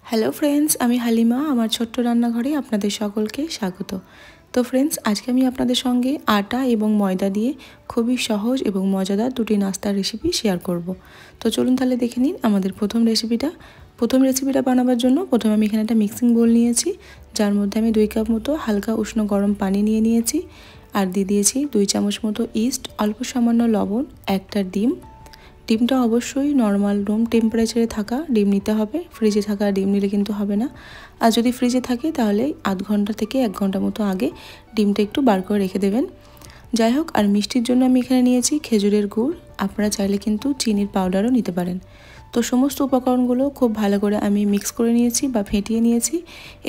Hello friends, আমি হালিমা। আমার ছোট্ট রান্নাঘরে আপনাদের সকলকে স্বাগত। তো ফ্রেন্ডস, আজকে আমি আপনাদের সঙ্গে আটা এবং ময়দা দিয়ে খুবই সহজ এবং মজাদার দুটি নাস্তার রেসিপি শেয়ার করব। তো চলুন তাহলে দেখে নিন আমাদের প্রথম রেসিপিটা বানাবার জন্য প্রথমে আমি এখানে একটা মিক্সিং বোল নিয়েছি, যার মধ্যে আমি 2 কাপ মতো হালকা উষ্ণ গরম পানি নিয়ে নিয়েছি, আর দিয়ে দিয়েছি 2 চামচ মতো ইস্ট, অল্প সামান্য লবণ, একটা ডিম। ডিমটা অবশ্যই নর্মাল রুম টেম্পারেচারে থাকা ডিম নিতে হবে, ফ্রিজে থাকা ডিম নিলে কিন্তু হবে না। আর যদি ফ্রিজে থাকে তাহলে আধ ঘন্টা থেকে 1 ঘন্টা মতো আগে ডিমটা একটু বার করে রেখে দেবেন। যাই হোক, আর মিষ্টির জন্য আমি এখানে নিয়েছি খেজুরের গুড়, আপনারা চাইলে কিন্তু চিনির পাউডারও নিতে পারেন। তো সমস্ত উপকরণগুলো খুব ভালো করে আমি মিক্স করে নিয়েছি বা ফেটিয়ে নিয়েছি।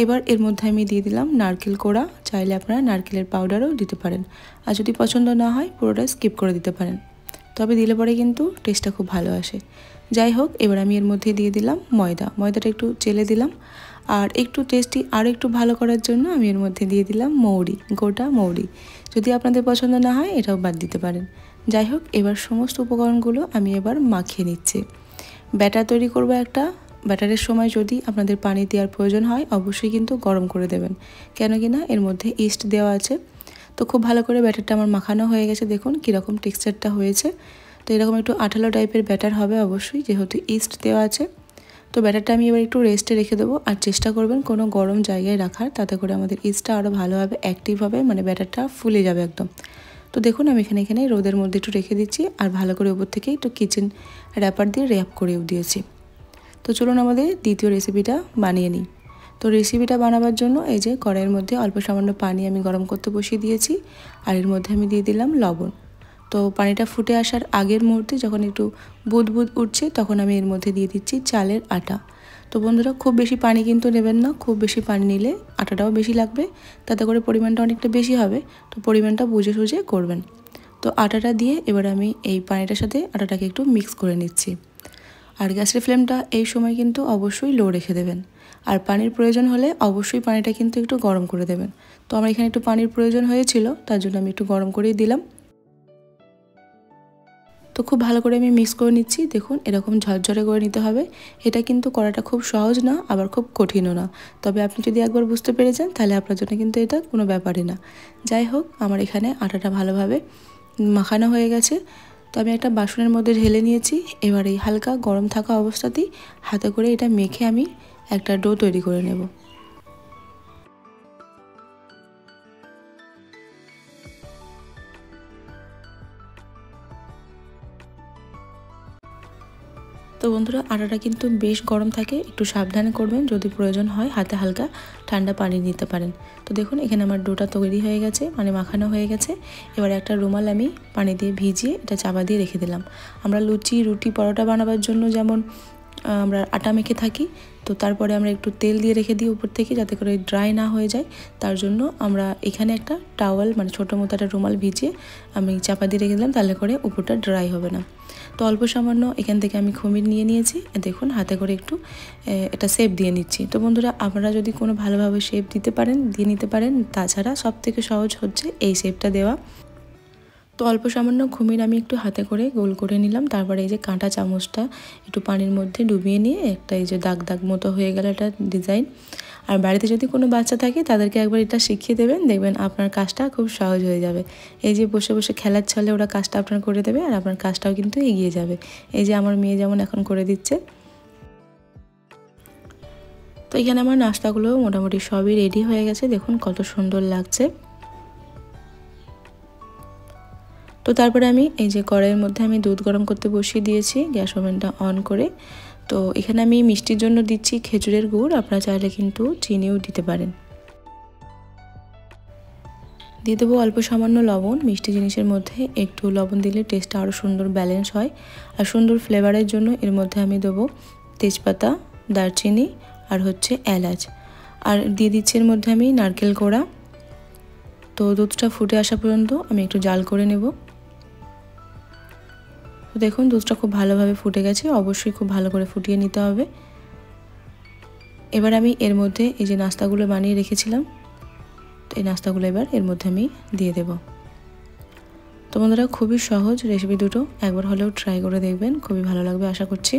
এবার এর মধ্যে আমি দিয়ে দিলাম নারকেল কোড়া, চাইলে আপনারা নারকেলের পাউডারও দিতে পারেন, আর যদি পছন্দ না হয় পুরোটা স্কিপ করে দিতে পারেন, তবে দিলে পরে কিন্তু টেস্টটা খুব ভালো আসে। যাই হোক, এবার আমি এর মধ্যে দিয়ে দিলাম ময়দাটা একটু চেলে দিলাম, আর একটু টেস্টি আর একটু ভালো করার জন্য আমি এর মধ্যে দিয়ে দিলাম মৌরি, গোটা মৌরি। যদি আপনাদের পছন্দ না হয় এটাও বাদ দিতে পারেন। যাই হোক, এবার সমস্ত উপকরণগুলো আমি এবার মাখিয়ে নিচ্ছি। ব্যাটার তৈরি করব একটা। ব্যাটারের সময় যদি আপনাদের পানি দেওয়ার প্রয়োজন হয় অবশ্যই কিন্তু গরম করে দেবেন, কেন কি না এর মধ্যে ইস্ট দেওয়া আছে। তো খুব ভালো করে ব্যাটারটা আমার মাখানো হয়ে গেছে, দেখুন কীরকম টেক্সচারটা হয়েছে। তো এরকম একটু আঠালো টাইপের ব্যাটার হবে অবশ্যই, যেহেতু ইস্ট দেওয়া আছে। তো ব্যাটারটা আমি এবার একটু রেস্টে রেখে দেবো, আর চেষ্টা করবেন কোনো গরম জায়গায় রাখার, তাতে করে আমাদের ইস্টটা আরও ভালোভাবে অ্যাক্টিভ হবে, মানে ব্যাটারটা ফুলে যাবে একদম। তো দেখুন আমি এখানে রোদের মধ্যে একটু রেখে দিচ্ছি, আর ভালো করে উপর থেকে একটু কিচেন র্যাপার দিয়ে র্যাপ করেও দিয়েছি। তো চলুন আমাদের দ্বিতীয় রেসিপিটা বানিয়ে নিই। তো রেসিপিটা বানাবার জন্য এই যে কড়াইয়ের মধ্যে অল্প সামান্য পানি আমি গরম করতে বসিয়ে দিয়েছি, আর এর মধ্যে আমি দিয়ে দিলাম লবণ। তো পানিটা ফুটে আসার আগের মুহূর্তে যখন একটু বুদ উঠছে তখন আমি এর মধ্যে দিয়ে দিচ্ছি চালের আটা। তো বন্ধুরা, খুব বেশি পানি কিন্তু নেবেন না, খুব বেশি পানি নিলে আটাটাও বেশি লাগবে, তাতে করে পরিমাণটা অনেকটা বেশি হবে। তো পরিমাণটা বুঝে সুঝে করবেন। তো আটাটা দিয়ে এবার আমি এই পানিটার সাথে আটাটাকে একটু মিক্স করে নিচ্ছি। আর গ্যাসের ফ্লেমটা এই সময় কিন্তু অবশ্যই লো রেখে দেবেন, আর পানির প্রয়োজন হলে অবশ্যই পানিটা কিন্তু একটু গরম করে দেবেন। তো আমার এখানে একটু পানির প্রয়োজন হয়েছিল, তার জন্য আমি একটু গরম করেই দিলাম। তো খুব ভালো করে আমি মিক্স করে নিচ্ছি, দেখুন এরকম ঝরঝরে করে নিতে হবে। এটা কিন্তু করাটা খুব সহজ না, আবার খুব কঠিনও না, তবে আপনি যদি একবার বুঝতে পেরে যান তাহলে আপনার জন্য কিন্তু এটা কোনো ব্যাপারই না। যাই হোক, আমার এখানে আটাটা ভালোভাবে মাখানো হয়ে গেছে। তো আমি একটা বাসনের মধ্যে ঢেলে নিয়েছি। এবার এই হালকা গরম থাকা অবস্থাতেই হাতে করে এটা মেখে আমি একটা ডো তৈরি করে নেব। তো বন্ধুরা, আটাটা কিন্তু বেশ গরম থাকে, একটু সাবধানে করবেন, যদি প্রয়োজন হয় হাতে হালকা ঠান্ডা পানি নিতে পারেন। তো দেখুন এখানে আমার ডোটা তৈরি হয়ে গেছে, মানে মাখানো হয়ে গেছে। এবার একটা রুমাল আমি পানি দিয়ে ভিজিয়ে এটা চাপা দিয়ে রেখে দিলাম। আমরা লুচি, রুটি, পরোটা বানাবার জন্য যেমন আমরা আটা মেখে থাকি, তো তারপরে আমরা একটু তেল দিয়ে রেখে দিই উপর থেকে, যাতে করে ড্রাই না হয়ে যায়। তার জন্য আমরা এখানে একটা টাওয়াল, মানে ছোটো মতো একটা রুমাল ভিজিয়ে আমি চাপা দিয়ে রেখে দিলাম, তাহলে করে উপরটা ড্রাই হবে না। তো অল্প সামান্য এখান থেকে আমি খমির নিয়ে নিয়েছি, দেখুন হাতে করে একটু এটা শেপ দিয়ে নিচ্ছি। তো বন্ধুরা, আপনারা যদি কোনো ভালোভাবে শেপ দিতে পারেন দিয়ে নিতে পারেন, তাছাড়া সবথেকে সহজ হচ্ছে এই শেপটা দেওয়া। তো অল্প সামান্য খমির আমি একটু হাতে করে গোল করে নিলাম, তারপরে এই যে কাঁটা চামচটা একটু পানির মধ্যে ডুবিয়ে নিয়ে একটা এই যে দাগ দাগ মতো হয়ে গেল একটা ডিজাইন। আর বাড়িতে যদি কোনো বাচ্চা থাকে তাদেরকে একবার এটা শিখিয়ে দেবেন, দেখবেন আপনার কাজটা খুব সহজ হয়ে যাবে। এই যে বসে বসে খেলার ছলে ওরা কাজটা আপনার করে দেবে, আর আপনার কাজটাও কিন্তু এগিয়ে যাবে। এই যে আমার মেয়ে যেমন এখন করে দিচ্ছে। তো এখানে আমার নাস্তাগুলো মোটামুটি সবই রেডি হয়ে গেছে, দেখুন কত সুন্দর লাগছে। তো তারপরে আমি এই যে কড়াইয়ের মধ্যে আমি দুধ গরম করতে বসিয়ে দিয়েছি, গ্যাস ওভেনটা অন করে। তো এখানে আমি মিষ্টির জন্য দিচ্ছি খেজুরের গুড়, আপনারা চাইলে কিন্তু চিনিও দিতে পারেন। দিয়ে দেবো অল্প সামান্য লবণ, মিষ্টি জিনিসের মধ্যে একটু লবণ দিলে টেস্টটা আরও সুন্দর ব্যালেন্স হয়। আর সুন্দর ফ্লেভারের জন্য এর মধ্যে আমি দেবো তেজপাতা, দারচিনি আর হচ্ছে এলাচ, আর দিয়ে দিচ্ছি এর মধ্যে আমি নারকেল কোড়া। তো দুধটা ফুটে আসা পর্যন্ত আমি একটু জাল করে নেব। তো দেখুন দুধটা খুব ভালোভাবে ফুটে গেছে, অবশ্যই খুব ভালো করে ফুটিয়ে নিতে হবে। এবার আমি এর মধ্যে এই যে নাস্তাগুলো বানিয়ে রেখেছিলাম, তো এই নাস্তাগুলো এবার এর মধ্যে আমি দিয়ে দেব। তো বন্ধুরা, খুবই সহজ রেসিপি দুটো, একবার হলেও ট্রাই করে দেখবেন, খুবই ভালো লাগবে আশা করছি।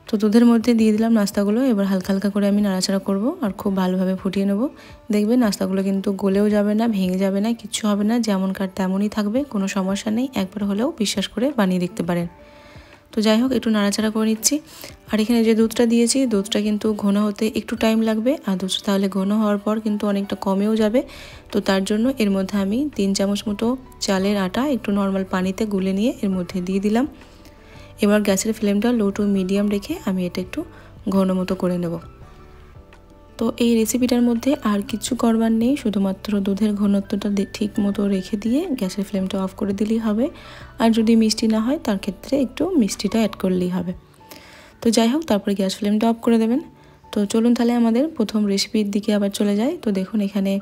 তো তো দুধের মধ্যে দিয়ে দিলাম নাস্তাগুলো। এবার হালকা হালকা করে আমি নাড়াচাড়া করব আর খুব ভালোভাবে ফুটিয়ে নেব। দেখবেন নাস্তাগুলো কিন্তু গলেও যাবে না, ভেঙে যাবে না, কিচ্ছু হবে না, যেমনকার তেমনই থাকবে, কোনো সমস্যা নেই। একবার হলেও বিশ্বাস করে বানিয়ে দেখতে পারেন। তো যাই হোক, একটু নাড়াচাড়া করে নিচ্ছি। আর এখানে যে দুধটা দিয়েছি, দুধটা কিন্তু ঘন হতে একটু টাইম লাগবে। আর দুধটা তাহলে ঘন হওয়ার পর কিন্তু অনেকটা কমেও যাবে। তো তার জন্য এর মধ্যে আমি 3 চামচ মতো চালের আটা একটু নর্মাল পানিতে গুলে নিয়ে এর মধ্যে দিয়ে দিলাম। এবার গ্যাসের ফ্লেমটা লো টু মিডিয়াম রেখে আমি এটা একটু ঘন মতো করে নেব। তো এই রেসিপিটার মধ্যে আর কিছু করবার নেই, শুধুমাত্র দুধের ঘনত্বটা ঠিক মতো রেখে দিয়ে গ্যাসের ফ্লেমটা অফ করে দিলেই হবে। আর যদি মিষ্টি না হয় তার ক্ষেত্রে একটু মিষ্টিটা অ্যাড করলেই হবে। তো যাই হোক, তারপরে গ্যাস ফ্লেমটা অফ করে দেবেন। তো চলুন তাহলে আমাদের প্রথম রেসিপির দিকে আবার চলে যাই। তো দেখুন এখানে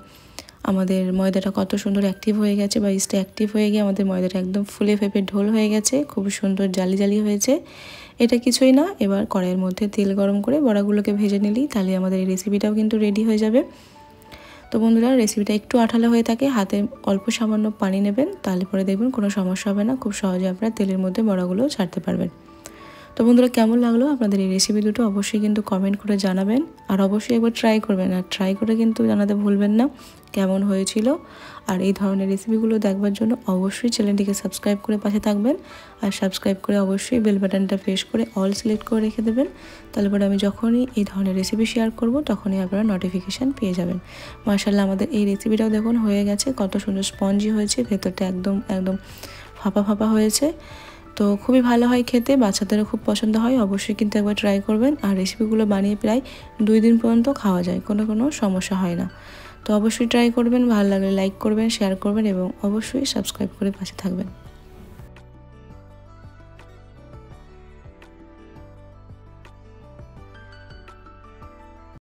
আমাদের ময়দাটা কত সুন্দর অ্যাক্টিভ হয়ে গেছে, বা ইস্টটা অ্যাক্টিভ হয়ে গিয়ে আমাদের ময়দাটা একদম ফুলে ফেপে ঢোল হয়ে গেছে, খুব সুন্দর জালি জালি হয়েছে। এটা কিছুই না, এবার কড়াইয়ের মধ্যে তেল গরম করে বড়াগুলোকে ভেজে নিলেই তাহলে আমাদের এই রেসিপিটাও কিন্তু রেডি হয়ে যাবে। তো বন্ধুরা, রেসিপিটা একটু আঠালো হয়ে থাকে, হাতে অল্প সামান্য পানি নেবেন, তাহলে পরে দেখবেন কোনো সমস্যা হবে না, খুব সহজে আপনারা তেলের মধ্যে বড়াগুলো ছাড়তে পারবেন। তো বন্ধুরা, কেমন লাগলো আপনাদের এই রেসিপি দুটো অবশ্যই কিন্তু কমেন্ট করে জানাবেন। আর অবশ্যই একবার ট্রাই করবেন, আর ট্রাই করে কিন্তু জানাতে ভুলবেন না কেমন হয়েছিল। আর এই ধরনের রেসিপিগুলো দেখবার জন্য অবশ্যই চ্যানেলটিকে সাবস্ক্রাইব করে পাশে থাকবেন। আর সাবস্ক্রাইব করে অবশ্যই বেল বাটনটা প্রেস করে অল সিলেক্ট করে রেখে দেবেন, তাহলে পরে আমি যখনই এই ধরনের রেসিপি শেয়ার করব তখনই আপনারা নোটিফিকেশান পেয়ে যাবেন। মাশাআল্লাহ, আমাদের এই রেসিপিটাও দেখুন হয়ে গেছে, কত সুন্দর স্পঞ্জি হয়েছে, ভেতরটা একদম একদম ফাঁপা ফাঁপা হয়েছে। তো খুবই ভালো হয় খেতে, বাচ্চাদেরও খুব পছন্দ হয়। অবশ্যই কিন্তু একবার ট্রাই করবেন। আর রেসিপিগুলো বানিয়ে প্রায় 2 দিন পর্যন্ত খাওয়া যায়, কোনো সমস্যা হয় না। তো অবশ্যই ট্রাই করবেন, ভালো লাগলে লাইক করবেন, শেয়ার করবেন এবং অবশ্যই সাবস্ক্রাইব করে পাশে থাকবেন।